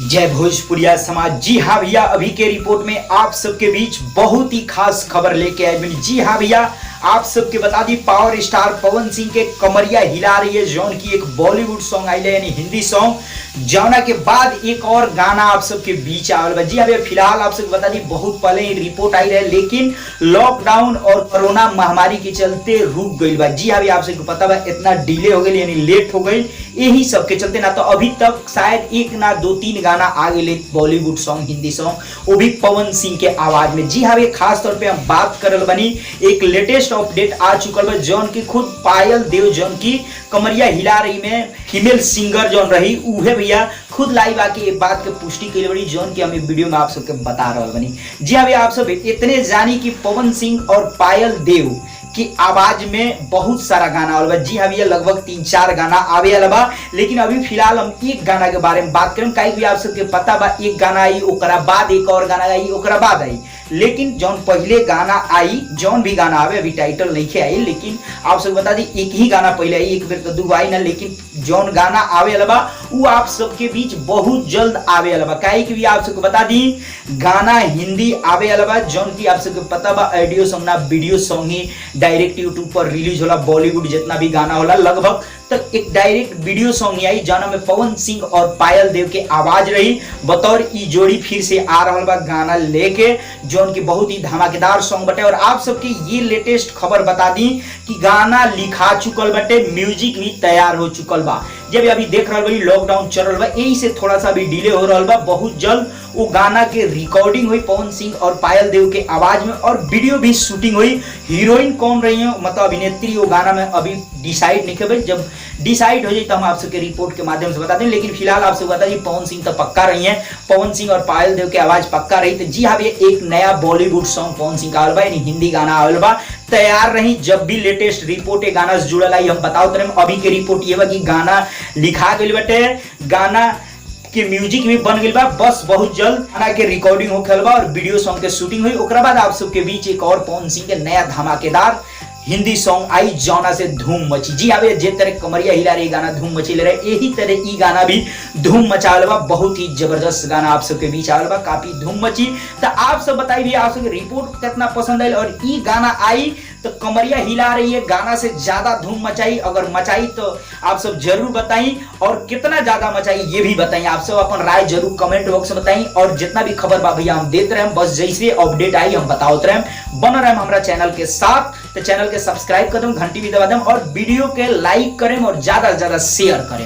जय भोजपुरिया समाज। जी हाँ भैया, अभी के रिपोर्ट में आप सबके बीच बहुत ही खास खबर लेके आए बनी। जी हाँ भैया, आप सबके बता the power star Pawan Singh के कमरिया हिला रही है जौन की एक बॉलीवुड सॉन्ग आई यानी हिंदी सॉन्ग, जौना के बाद एक और गाना आप सबके बीच आ रहा है। जी हाँ भैया, फिलहाल आप सबको बता दी बहुत पहले ही रिपोर्ट आई रहे, लेकिन लॉकडाउन और कोरोना महामारी के चलते रुक गई बा। जी हाँ भैया, आप सबको पता बा इतना डिले हो गई यानी लेट हो गई, यही सब के चलते ना तो अभी तक शायद एक ना दो तीन गाना आ गए बॉलीवुड सॉन्ग हिंदी सॉन्ग, वो भी पवन सिंह के आवाज में। जी हाँ भैया, खास तौर पे हम बात करल बनी एक लेटेस्ट अपडेट आ चुकल बा जौन की खुद पायल देव जौन की कमरिया हिला रही में फीमेल सिंगर जौन रही उहे भैया खुद लाइव आके एक बात के पुष्टि के बड़ी जौन की हम वीडियो में आप सबके बता रहा बनी। जी हाँ भैया, आप सब इतने जानी कि पवन सिंह और पायल देव की आवाज में बहुत सारा गाना आवेला। जी हाँ भैया, लगभग 3-4 गाना आवे वाला बा, लेकिन अभी फिलहाल हम एक गाना के बारे में बात करें। काहे कि आप सबके पता बा एक गाना आई ओकरा बाद एक और गाना आई ओकरा बाद आई, लेकिन जौन पहले गाना आई जौन भी गाना आवे अभी टाइटल नहीं आई, लेकिन आप सबको बता दी एक ही गाना पहले आई, एक बेर तो दू आई ना, लेकिन जौन गाना आवे वाला बा वो आप सबके बीच बहुत जल्द आवे वाला बा। काहे कि आप सबको बता दी गाना हिंदी आवे वाला बा जौन की आप सबको पता बा ऑडियो सॉन्ग ना वीडियो सॉन्ग ही डायरेक्ट यूट्यूब पर रिलीज होला। बॉलीवुड जितना भी गाना होला लगभग तक एक डायरेक्ट वीडियो सॉन्ग आई जाना में पवन सिंह और पायल देव के आवाज रही बतौर ई जोड़ी फिर से आ रहा बा गाना लेके जौन की बहुत ही धमाकेदार सॉन्ग बटे। और आप सबके ये लेटेस्ट खबर बता दी कि गाना लिखा चुकल बटे, म्यूजिक भी तैयार हो चुकल बा। जब अभी देख रहा बड़ी लॉकडाउन चल रहा बा, यही से थोड़ा सा भी डिले हो रहा बा। बहुत जल्द वो गाना के रिकॉर्डिंग हुई पवन सिंह और पायल देव के आवाज में और वीडियो भी शूटिंग हुई। हीरोइन कौन रही है मतलब अभिनेत्री वो गाना में अभी डिसाइड नहीं कर, जब डिसाइड हो जाए तो हम आप सबके रिपोर्ट के माध्यम से बता दें, लेकिन फिलहाल आपसे बता दें पवन सिंह तो पक्का रही है, पवन सिंह और पायल देव की आवाज पक्का रही। तो जी हाँ भैया, एक नया बॉलीवुड सॉन्ग पवन सिंह का आवेल बा यानी हिंदी गाना आवेल बा, तैयार रही। जब भी लेटेस्ट रिपोर्ट है गाना से जुड़ल आई हम बताओ तरह। अभी के रिपोर्ट ये बा कि गाना लिखा गई बटे, गाना के म्यूजिक भी बन गई बा, बस बहुत जल्द गाना के रिकॉर्डिंग होखल बा और वीडियो सॉन्ग के शूटिंग हुई। ओकरा बाद आप सबके बीच एक और पवन सिंह के नया धमाकेदार हिंदी सॉन्ग आई जौना से धूम मची। जी हाँ भैया, जे तरह कमरिया हिला रही गाना धूम मची ले रहे, यही तरह ई गाना भी धूम मचावल बा। बहुत ही जबरदस्त गाना आप सबके बीच आवल बा, काफी धूम मची। तो आप सब बताइए भैया आप सबके रिपोर्ट कितना पसंद आई और ई गाना आई तो कमरिया हिला रही है गाना से ज्यादा धूम मचाई, अगर मचाई तो आप सब जरूर बताई और कितना ज्यादा मचाई ये भी बताई। आप सब अपन राय जरूर कमेंट बॉक्स में बताई और जितना भी खबर बा भैया हम देते रहे, बस जैसे अपडेट आई हम बताते रहे, बन रहे हमारा चैनल के साथ। तो चैनल के सब्सक्राइब कर दें, घंटी भी दबा दें और वीडियो के लाइक करें और ज्यादा से ज्यादा शेयर करें।